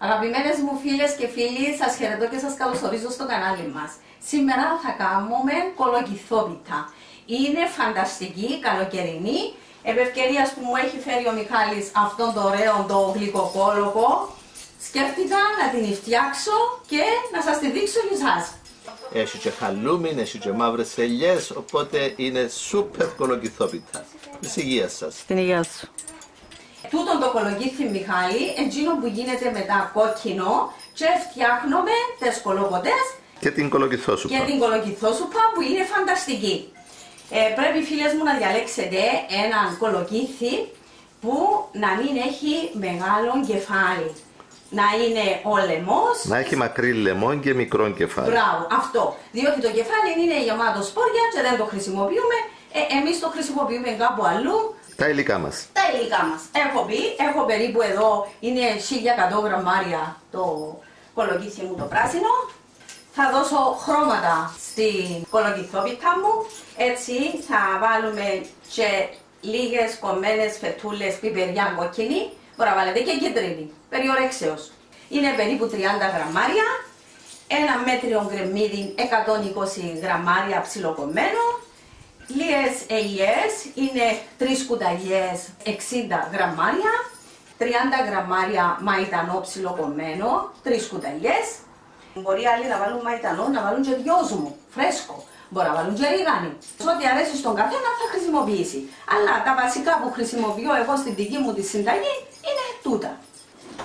Αγαπημένες μου φίλες και φίλοι, σας χαιρετώ και σας καλωσορίζω στο κανάλι μας. Σήμερα θα κάνουμε κολοκυθόπιτα. Είναι φανταστική, καλοκαιρινή. Επ' ευκαιρίας που μου έχει φέρει ο Μιχάλης αυτόν το ωραίο το γλυκοκόλοκο, σκέφτηκα να την φτιάξω και να σας τη δείξω για εσάς. Έχει και χαλούμι, έχει και μαύρες ελιές, οπότε είναι σούπερ κολοκυθόπιτα. Της υγείας σας. Την υγεία σου. Τούτον το κολοκύθι, Μιχάλη, εκείνο που γίνεται μετά κόκκινο και φτιάχνουμε τις κολοκοτές και την κολοκυθόσουπα. Και την κολοκυθόσουπα που είναι φανταστική. Πρέπει, φίλες μου, να διαλέξετε έναν κολοκύθι που να μην έχει μεγάλο κεφάλι. Να είναι ο λαιμός. Να έχει μακρύ λαιμό και μικρό κεφάλι. Μπράβο, αυτό. Διότι το κεφάλι είναι γεμάτο σπόρια και δεν το χρησιμοποιούμε. Εμείς το χρησιμοποιούμε κάπου αλλού. Τα υλικά μας. Τα υλικά μας. Έχω περίπου εδώ, είναι 1100 γραμμάρια το κολοκύθι μου το πράσινο. Θα δώσω χρώματα στην κολοκυθόπιτα μου. Έτσι θα βάλουμε και λίγες κομμένες φετούλες πιπεριά κόκκινη. Μπορεί να βάλετε και κίτρινη, περιορέξεως. Είναι περίπου 30 γραμμάρια. Ένα μέτριο γκρεμμύδι 120 γραμμάρια ψιλοκομμένο. Λίγες ελιές, είναι 3 κουταλιές 60 γραμμάρια. 30 γραμμάρια μαϊτανό ψιλοκομμένο, 3 κουταλιές. Μπορεί άλλοι να βάλουν μαϊτανό, να βάλουν και δυόσμο, φρέσκο. Μπορεί να βάλουν και ρίγανη. Ό,τι αρέσει στον καθένα θα χρησιμοποιήσει. Αλλά τα βασικά που χρησιμοποιώ εγώ στην δική μου τη συνταγή είναι τούτα.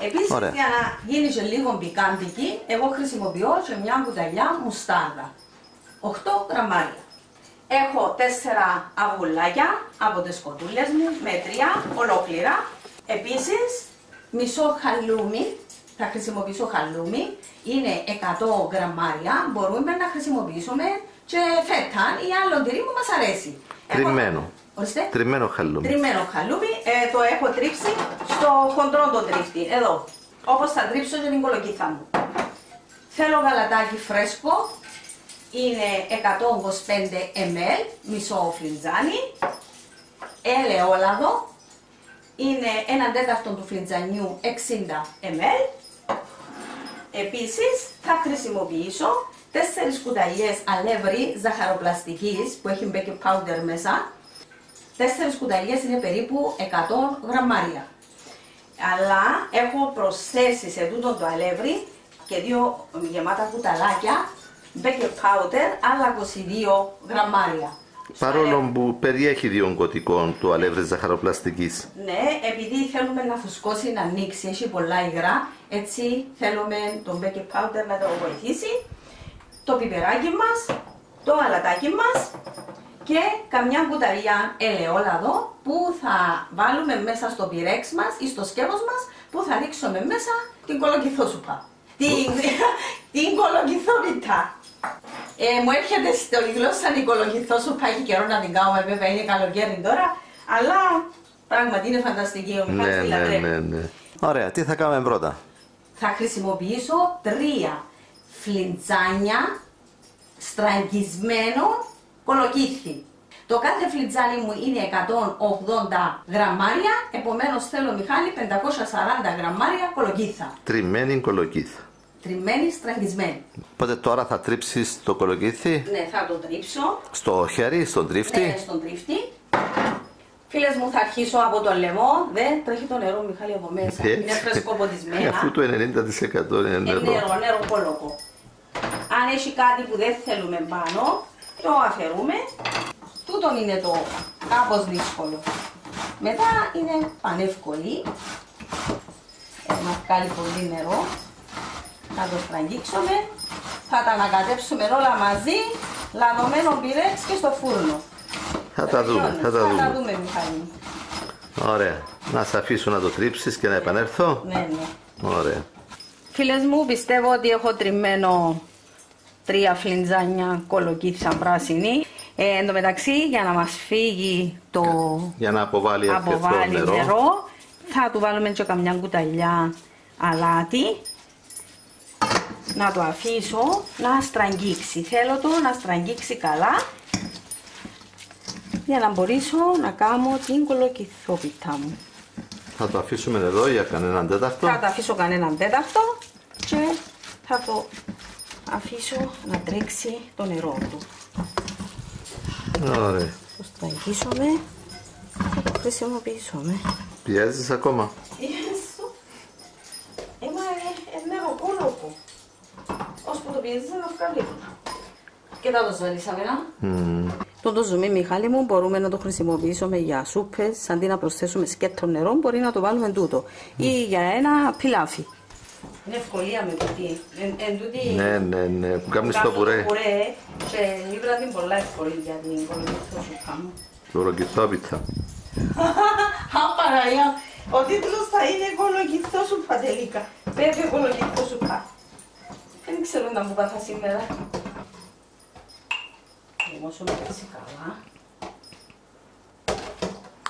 Επίσης, για να γίνει και λίγο πικάντικη, εγώ χρησιμοποιώ και μια κουταλιά μουστάρδα. 8 γραμμάρια. Έχω 4 αυγουλάκια από τις κοτούλες μου, με 3 ολόκληρα. Επίσης, μισό χαλούμι, θα χρησιμοποιήσω χαλούμι, είναι 100 γραμμάρια, μπορούμε να χρησιμοποιήσουμε και φέτα ή άλλο τυρί που μας αρέσει. Τριμμένο. Ορίστε. Τριμμένο χαλούμι. Τριμμένο χαλούμι, το έχω τρίψει στο χοντρό το τρίφτη, εδώ, όπως θα τρίψω και την κολοκύθα μου. Θέλω γαλατάκι φρέσκο, είναι 125 ml, μισό φλιτζάνι. Ελαιόλαδο, είναι 1/4 του φλιτζανιού 60 ml. Επίσης θα χρησιμοποιήσω 4 κουταλιές αλεύρι ζαχαροπλαστικής που έχει baking powder μέσα. 4 κουταλιές είναι περίπου 100 γραμμάρια. Αλλά έχω προσθέσει σε τούτο το αλεύρι και 2 γεμάτα κουταλάκια baking powder, άλλα 22 γραμμάρια. Παρόλο που περιέχει διογκωτικό του αλεύρι ζαχαροπλαστικής. Ναι, επειδή θέλουμε να φουσκώσει, να ανοίξει, έχει πολλά υγρά, έτσι θέλουμε το baking powder να το βοηθήσει. Το πιπεράκι μας, το αλατάκι μας και καμιά κουταλιά ελαιόλαδο που θα βάλουμε μέσα στο πυρέξ μας ή στο σκεύος μας που θα ρίξουμε μέσα την κολοκυθόσουπα. Την κολοκυθόπιτα. Μου έρχεται στο γλώσσα η κολοκυθόσουπα, έχει καιρό να την κάνουμε, βέβαια είναι καλοκαίρι τώρα, αλλά πράγματι είναι φανταστική, ο Μιχάλης τη λατρεύει. Ναι. Ωραία, τι θα κάνουμε πρώτα? Θα χρησιμοποιήσω 3 φλιτζάνια στραγγισμένο κολοκύθι. Το κάθε φλιτζάνι μου είναι 180 γραμμάρια, επομένως θέλω, Μιχάλη, 540 γραμμάρια κολοκύθα. Τριμμένη κολοκύθα. Τριμμένη, στραγγισμένη. Οπότε τώρα θα τρίψεις το κολοκύθι. Ναι, θα το τρίψω. Στο χέρι, στον τρίφτη. Ναι, στον τρίφτη. Φίλες μου, θα αρχίσω από το λαιμό. Δεν τρέχει το νερό, Μιχάλη, από μέσα. Είναι φρεσκοποτισμένα. Αφού το 90% είναι νερό. Νερό κολόκο. Αν έχει κάτι που δεν θέλουμε πάνω, το αφαιρούμε. Τούτον είναι το κάπως δύσκολο. Μετά είναι πανεύκολη. Να βγάλει πολύ νερό. Θα το στραγγίξουμε. Θα τα ανακατέψουμε όλα μαζί, λαδωμένο πυρέξ και στο φούρνο. Θα τα δούμε, θα τα δούμε, Μιχάλη. Ωραία. Να σε αφήσω να το τρίψεις και να επανέλθω. Ναι. Ωραία. Φίλες μου, πιστεύω ότι έχω τριμμένο 3 φλιτζάνια κολοκύθα πράσινη. Εν τω μεταξύ, για να μας φύγει το για να αποβάλει νερό, θα του βάλουμε και καμιά κουταλιά αλάτι. Να το αφήσω να στραγγίξει. Θέλω το να στραγγίξει καλά για να μπορέσω να κάνω την κολοκυθόπιτα μου. Θα το αφήσουμε εδώ για κανέναν τέταρτο. Θα το αφήσω κανέναν τέταρτο και θα το αφήσω να τρέξει το νερό του. Ωραία. Θα το αγγίσουμε και το χρησιμοποιήσουμε. Πιέζεις ακόμα? Πιέζω. Νερό κόλοκο. Ώσπου το πιέζεις να βγάλει. Και θα το ζαλίσαμε, το ζουμί, Μιχάλη μου, μπορούμε να το χρησιμοποιήσουμε για σούπες. Αντί να προσθέσουμε σκέτο νερό, μπορεί να το βάλουμε τούτο. Ή για ένα πιλάφι. Είναι ευκολία με τούτη. Ναι, που κάνεις το πουρέ. Και ήβρα την πολλά ευκολία για την κολοκυθό σούπα μου. Κολοκυθόπιτα. Παραλία, ο τίτλος θα είναι κολοκυθό σούπα τελικά. Πέφε κολοκυθό σούπα. Δεν ξέρω να μου πάθα σήμερα. Όσο με πέσει καλά.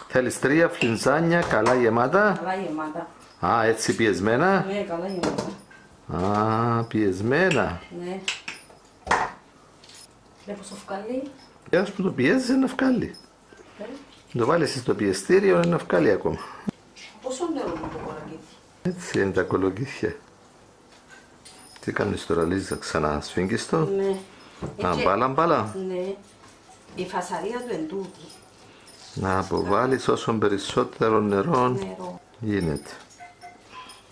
Θέλεις 3 φλινζάνια καλά γεμάτα? Καλά γεμάτα. Α, έτσι πιεσμένα? Ναι, καλά γεμάτα. Α, πιεσμένα. Ναι. Βλέπω στο φκάλι. Ας που το πιέζεις είναι να βγάλει. Το βάλεις στο πιεστήριο είναι να βγάλει ακόμα. Πόσο νερό είναι το κολοκύθι? Έτσι είναι τα κολοκύθια. Τι κάνεις τώρα, Λίζα, ξανασφίγγεις το? Ναι. Μπάλα. Ναι. Η φασαρία του εν τούτη. Να αποβάλεις όσο περισσότερο νερό γίνεται.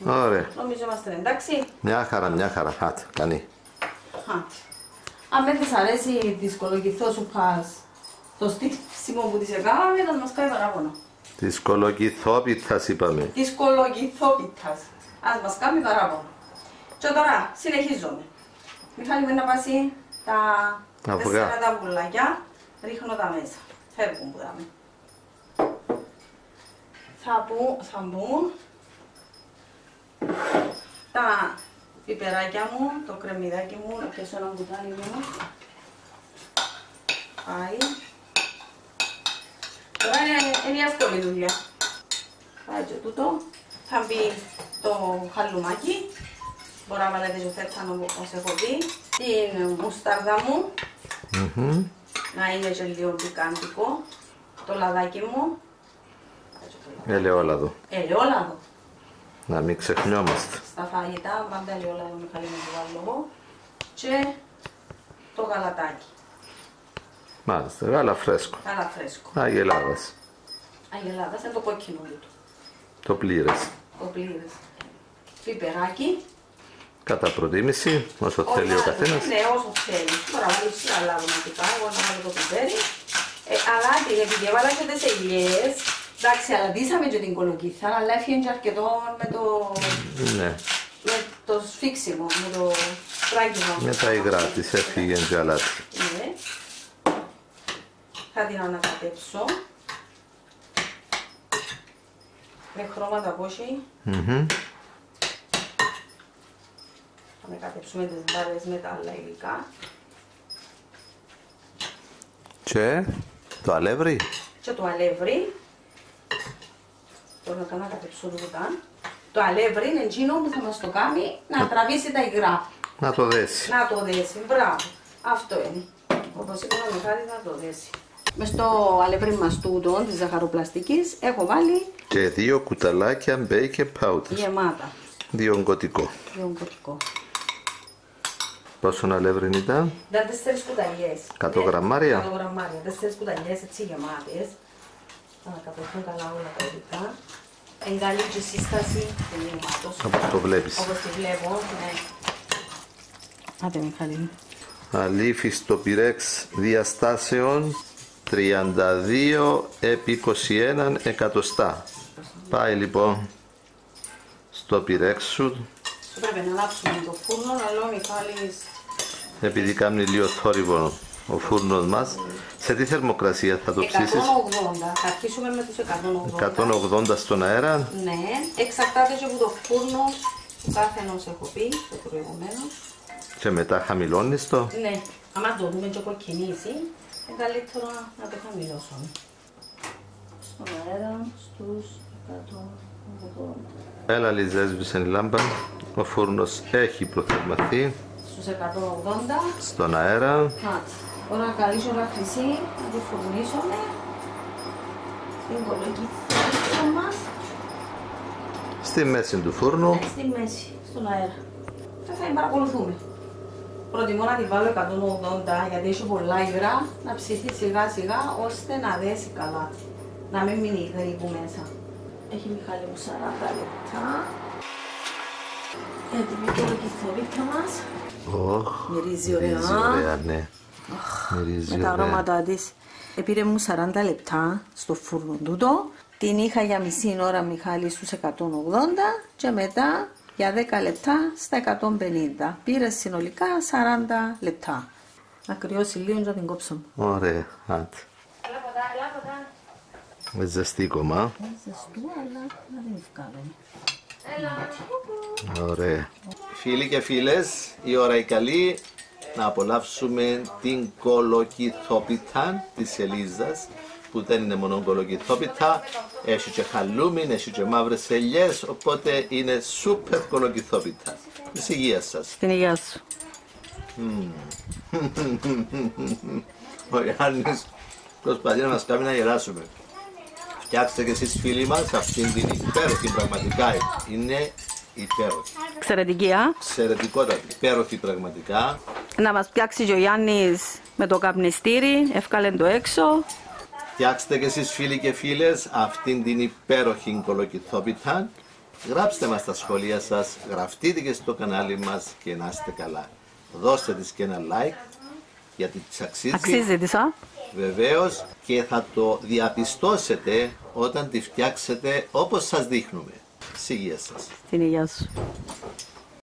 Ωραία. Νομίζω είμαστε εντάξει. Μια χαρά. Άτε, κάνει. Αν δεν της αρέσει της κολοκυθό σούπας το στύψιμο που της έκαναμε, θα μας κάνει παράπονο. Της κολοκυθόπιτας είπαμε. Της κολοκυθόπιτας. Ας μας κάνει παράπονο. Και τώρα συνεχίζουμε. Μιχάλη μου να πάσει τα αυγά. 4 τα βουλάκια, ρίχνω τα μέσα. Φεύγουν που δάμε. Θα μπουν τα πιπεράκια μου, το κρεμμυδάκι μου, να πιέσω ένα κουτάλι μου. Πάει. Τώρα είναι εύκολη δουλειά. Πάει και τούτο. Θα μπει το χαλουμάκι. Μπορώ να βάλετε και φέτα όπως έχω πει. Την μουστάρδα μου. Να είναι και λίγο πικάντικο. Το λαδάκι μου. Ελαιόλαδο. Ελαιόλαδο. Να μην ξεχνιόμαστε. Στα φαγητά πάντα ελαιόλαδο Μιχάλη μου το βάλω εγώ. Και το γαλατάκι. Μάλιστα, γάλα φρέσκο. Γάλα φρέσκο. Αγελάδας. Αγελάδας είναι το κόκκινο του. Το πλήρες. Το πλήρες. Πιπεράκι. Κατά προτίμηση, όσο θέλει ο καθένας. Ναι, όσο θέλει. Τώρα βάλεις άλλα αρωματικά, εγώ να βάλω το πιπέρι. Αλλά επειδή έβαλα και τις ελιές, εντάξει, αλατίσαμε και την κολοκύθα, αλλά έφυγε και αρκετό Ναι. με το σφίξιμο, με το φράγγιμο. Με τα υγρά της έφυγε και αλάτι. Ναι. Θα την ανακατέψω. Με χρώματα κόκκι. Θα ανακατέψουμε τις μπάρες με τα άλλα υλικά. Και το αλεύρι. Και το αλεύρι. Τώρα θα ανακατέψω τούτα. Το αλεύρι είναι εκείνο που θα μας το κάνει να τραβήσει τα υγρά. Να το δέσει. Να το δέσει, μπράβο. Αυτό είναι. Όπως είπα ο Μιχάλης να το δέσει. Μες στο αλεύρι μας τούτο της ζαχαροπλαστικής έχω βάλει Και 2 κουταλάκια baking powder. γεμάτα. Διογκωτικό. Διογκωτικό. Πόσο αλεύρι ήταν? Ήταν 4 κουταλιές. 100 γραμμάρια. 100 γραμμάρια. 4 κουταλιές έτσι γεμάτες. Θα ανακατευθούν καλά όλα τα υλικά. Εγκαλεί και σύσταση του μήματος. Όπως το βλέπεις. Όπως τη βλέπω, ναι. Άντε Μιχάλη μου. Αλήφι στο πυρέξ διαστάσεων 32 επί 21 εκατοστά. Πάει λοιπόν στο πυρέξ σου. Πρέπει να αλλάξουμε το φούρνο, αλλά ο Μιχάλης... Επειδή κάνει λίγο θόρυβο ο φούρνος μας. Σε τι θερμοκρασία θα το ψήσεις? 180. Θα αρχίσουμε με τους 180. 180 στον αέρα. Ναι, εξαρτάται και από το φούρνο που κάθε ενός έχω πει, το προηγουμένο. Και μετά χαμηλώνεις το. Ναι, άμα το δούμε και κοκκινήσει, είναι καλύτερο να το χαμηλώσουμε. Στον αέρα, στους 180. Έλα Λίζα, έσβησε η λάμπα. Ο φούρνος έχει προθερμαθεί. Στους 180. Στον αέρα. Άτσι. Ώρα καλή ώρα χρυσή, να τη φουρνίσουμε. Την κολοκύθα μας. Στη μέση του φούρνου. Στη μέση, στον αέρα. Και θα την παρακολουθούμε. Προτιμώ να την βάλω 180 γιατί έχει πολλά υγρά, να ψηθεί σιγά σιγά ώστε να δέσει καλά. Να μην μείνει υγρή που μέσα. Έχει Μιχάλη μου 40 λεπτά. Έτοιμη η κολοκυθόπιτα μας. Μυρίζει ωραία. Ναι. Μυρίζει Με τα αρώματά της. Επήρε μου 40 λεπτά στο φούρνο τούτο. Την είχα για μισή ώρα Μιχάλη στους 180 και μετά για 10 λεπτά στα 150. Πήρε συνολικά 40 λεπτά. Να κρυώσει λίγο και την κόψω. Ωραία, άντε. Με ζεστή κομμά. Ζεστού, αλλά να την βγάλουμε. Ωραία. Φίλοι και φίλες, η ώρα η καλή να απολαύσουμε την κολοκυθόπιτα της Ελίζας, που δεν είναι μόνο κολοκυθόπιτα, έχει και χαλούμιν, έχει και μαύρες ελιές, οπότε είναι σούπερ κολοκυθόπιτα. Της υγείας σας. Την υγεία σου. Ο Γιάννης προσπαθεί να μας κάνει να γελάσουμε. Φτιάξτε και εσείς φίλοι μας αυτήν την υπέροχη, πραγματικά είναι υπέροχη. Εξαιρετική, α. Εξαιρετικότατη, υπέροχη πραγματικά. Να μας πιάξει και ο Γιάννης με το καπνιστήρι, εύκαλε το έξω. Φτιάξτε και εσείς φίλοι και φίλες αυτήν την υπέροχη κολοκυθόπιτα. Γράψτε μας τα σχόλια σας, γραφτείτε και στο κανάλι μας και να είστε καλά. Δώστε της και ένα like γιατί της αξίζει. Αξίζει της, α. Βεβαίως, και θα το διαπιστώσετε όταν τη φτιάξετε όπως σας δείχνουμε. Της υγείας σας. Την υγεία σου.